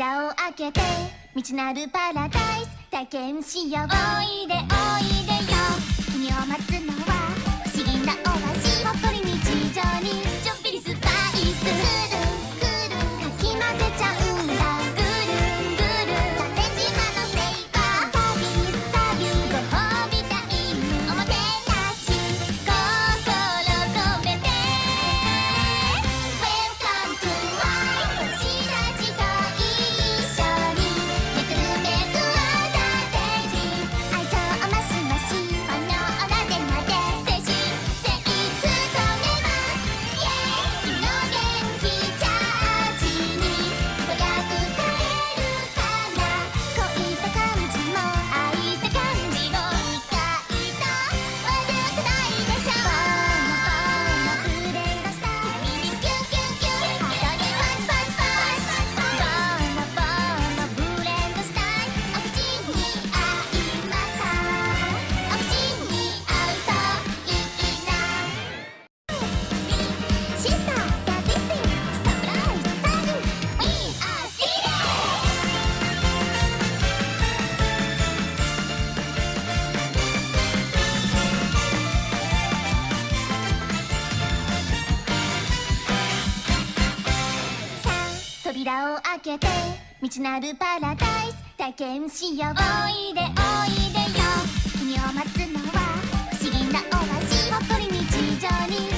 扉を開けて未知なるパラダイス体験しよう。おいでおいでよ、君を待つのは不思議なオアシス。ほっこり日常にちょっぴりスパイス。くるんくるんかき混ぜちゃうんだ。ぐるんぐるん縦縞のフレーバー。サビスサビご褒美タイムおもてなし心込めて Welcome to life。 私たちと一緒にめくるめくワンダーページ。愛情をマシマシ万能なでなで精神性務めます。イエーイ、君の元気チャージに早く帰るから恋った感じも愛った感じも意外と悪くないでしょ。ボンボンフレンドしたい耳キュンキュンキュンハートにパチパチパチ。ボンボンフレンドしたいお口に合いますか。お口に合うといいな。シスターサーティスティンサプライズサービス We are Stevie。さあ扉を開けて未知なるパラダイス体験しよう。おいでおいでよ、君を待つのは不思議なオアシス。ほっこり日常に